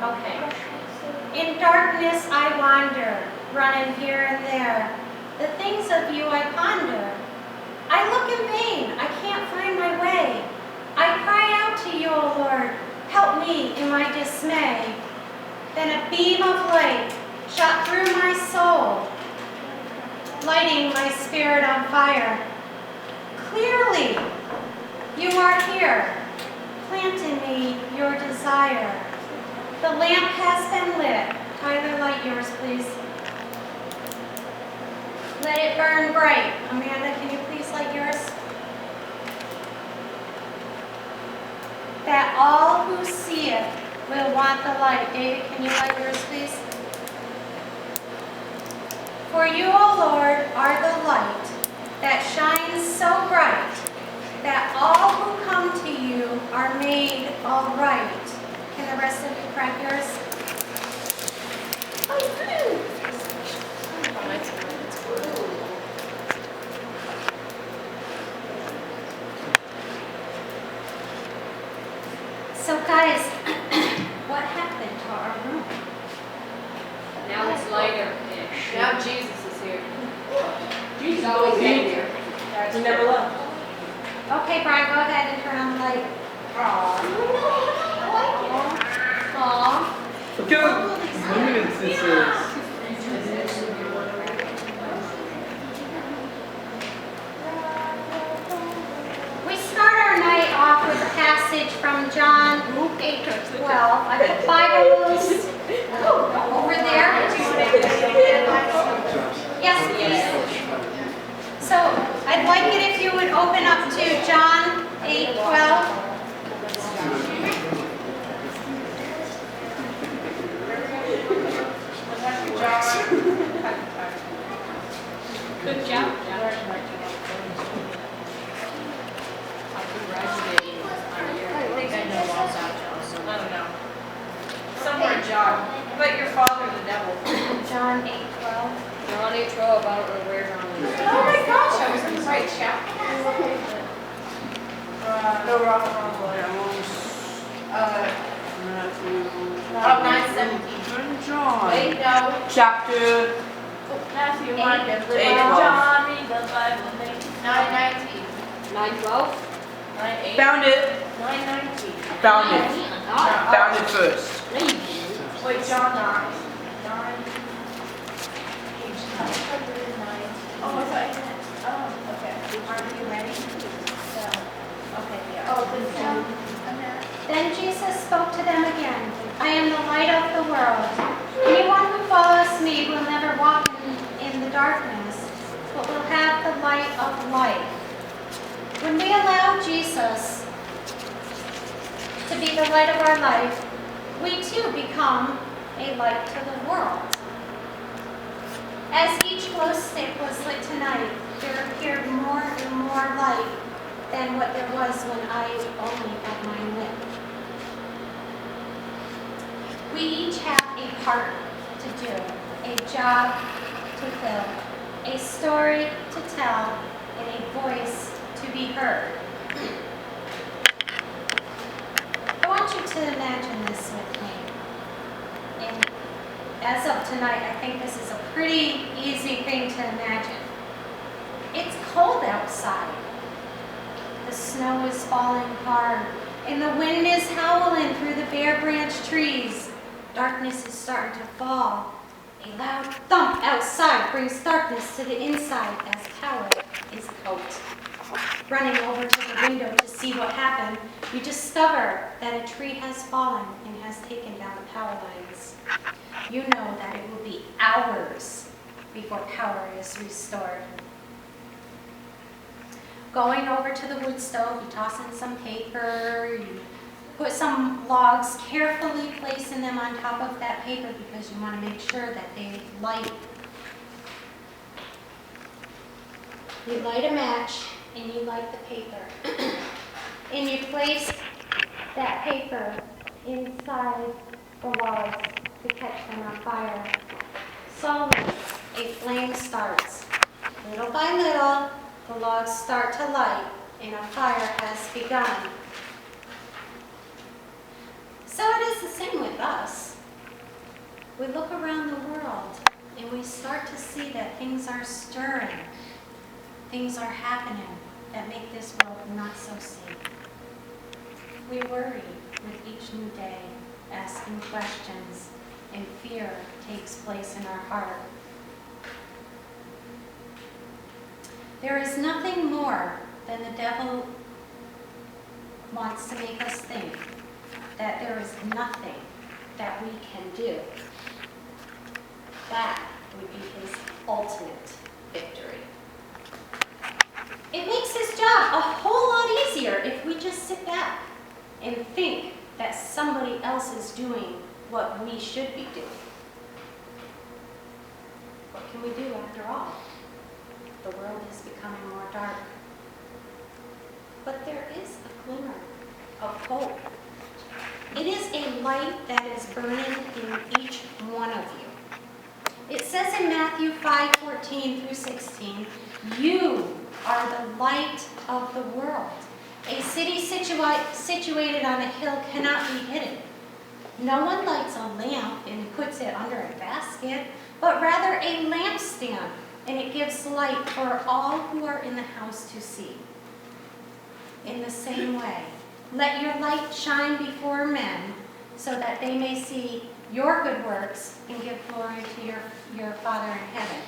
Okay. In darkness I wander, running here and there. The things of you I ponder. I look in vain, I can't find my way. I cry out to you, O Lord, help me in my dismay. Then a beam of light shot through my soul, lighting my spirit on fire. Clearly, you are here, plant in me your desire. The lamp has been lit. Tyler, light yours, please. Let it burn bright. Amanda, can you please light yours? That all who see it will want the light. David, can you light yours, please? For you, O Lord, are the light that shines so bright that all who come to you are made all right. Can the rest of you crack yours? So guys, what happened to our room? Now it's lighter-ish. Now Jesus is here. Jesus always been here. He never left. Okay, Brian, go ahead and turn on the light. Aww. Look how luminous this is. We start our night off with a passage from John 8:12. I put Bibles over there. Yes, please. So I'd like it if you would open up to John 8:12. Good job, John. I congratulate you on your, I think I know all about John, so I don't know. Somewhere John. But your father, the devil. John 8:12. John 8:12, I don't know where John is. Oh my gosh, I was in the right chapter. No, wrong one. 9:17. John. Wait, no. Chapter. Matthew, Mark, and Luke, John, read the Bible. 9:19. 9:12? 9:8. Found it. 9:19. Found it. Ah, Found it first. there you go. Wait, John 9. 9. Page 919. Oh, I thought you meant. Oh, okay. Are you ready? So, okay, yeah. Oh, this John. Then Jesus spoke to them again. I am the light of the world. Anyone who follows me will never walk in the darkness, but will have the light of life. When we allow Jesus to be the light of our life, we too become a light to the world. As each glow stick was lit tonight, there appeared more and more light than what there was when I only had mine lit. We each have a part to do, a job to fill, a story to tell, and a voice to be heard. I want you to imagine this with me. And as of tonight, I think this is a pretty easy thing to imagine. It's cold outside. The snow is falling hard, and the wind is howling through the bare branch trees. Darkness is starting to fall. A loud thump outside brings darkness to the inside as power is out. Running over to the window to see what happened, you discover that a tree has fallen and has taken down the power lines. You know that it will be hours before power is restored. Going over to the wood stove, you toss in some paper, you put some logs, carefully placing them on top of that paper because you want to make sure that they light. You light a match and you light the paper. And you place that paper inside the logs to catch them on fire. Slowly, a flame starts. Little by little, the logs start to light and a fire has begun. So it is the same with us. We look around the world and we start to see that things are stirring, things are happening that make this world not so safe. We worry with each new day, asking questions, and fear takes place in our heart. There is nothing more than the devil wants to make us think that there is nothing that we can do. That would be his ultimate victory. It makes his job a whole lot easier if we just sit back and think that somebody else is doing what we should be doing. What can we do after all? The world is becoming more dark. But there is a glimmer of hope. It is a light that is burning in each one of you. It says in Matthew 5:14 through 16, you are the light of the world. A city situated on a hill cannot be hidden. No one lights a lamp and puts it under a basket, but rather a lampstand, and it gives light for all who are in the house to see. In the same way, let your light shine before men, so that they may see your good works and give glory to your Father in heaven.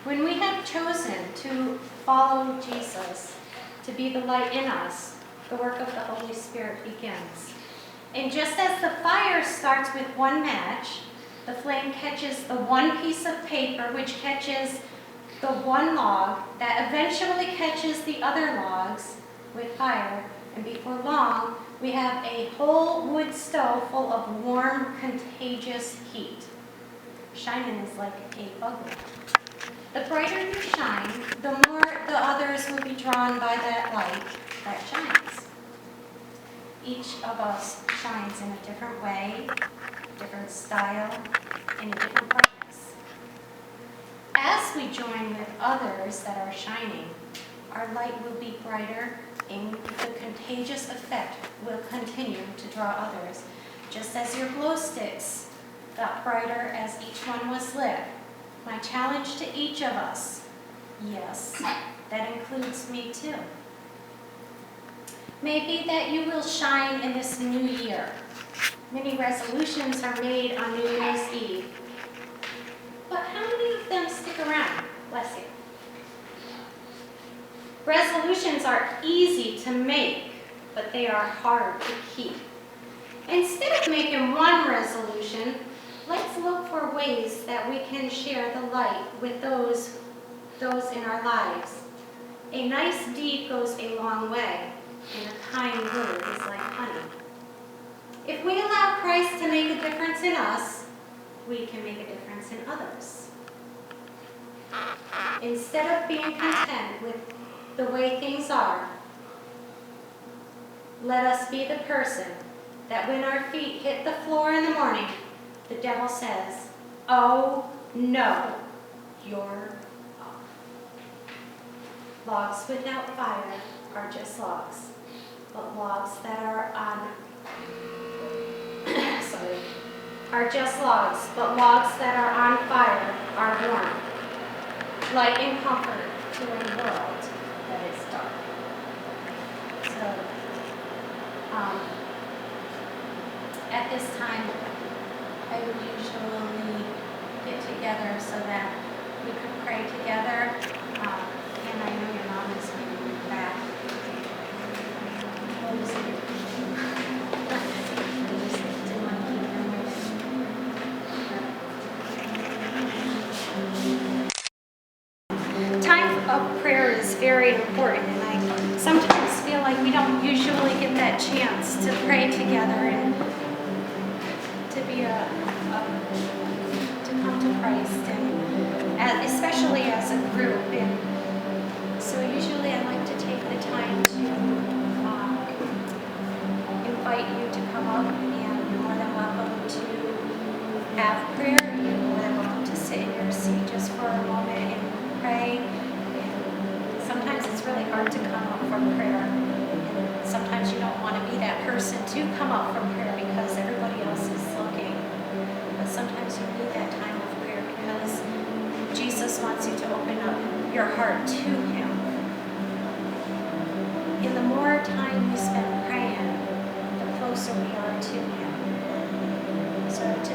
When we have chosen to follow Jesus, to be the light in us, the work of the Holy Spirit begins. And just as the fire starts with one match, the flame catches the one piece of paper, which catches the one log, that eventually catches the other logs with fire, and before long, we have a whole wood stove full of warm, contagious heat. Shining is like a bug lamp. The brighter you shine, the more the others will be drawn by that light that shines. Each of us shines in a different way, different style, and a different brightness. As we join with others that are shining, our light will be brighter, and the contagious effect will continue to draw others, just as your glow sticks got brighter as each one was lit. My challenge to each of us, yes, that includes me too, may be that you will shine in this new year. Many resolutions are made on New Year's Eve, but how many of them stick around? Bless you. Resolutions are easy to make, but they are hard to keep. Instead of making one resolution, let's look for ways that we can share the light with those in our lives. A nice deed goes a long way, and a kind word is like honey. If we allow Christ to make a difference in us, we can make a difference in others. Instead of being content with the way things are, let us be the person that when our feet hit the floor in the morning, the devil says, oh no, you're off. Logs without fire are just logs, but logs that are on, are just logs, but logs that are on fire are warm, light and comfort to a world that is dark. So, at this time, I would usually get together so that we could pray together. And I know your mom is going to be back. We'll just didn't want to keep them waiting. Time of prayer is very important, and I sometimes feel like we don't usually get that chance to pray together and to be to come to Christ, and especially as a group. And so usually I like to take the time to invite you to come up, and you're more than welcome to have prayer. You're more than welcome to sit in your seat just for a moment and pray. And sometimes it's really hard to come up for prayer. And sometimes you don't want to be that person to come up for prayer because everybody else is looking. But sometimes your heart to Him. And the more time we spend praying, the closer we are to Him. So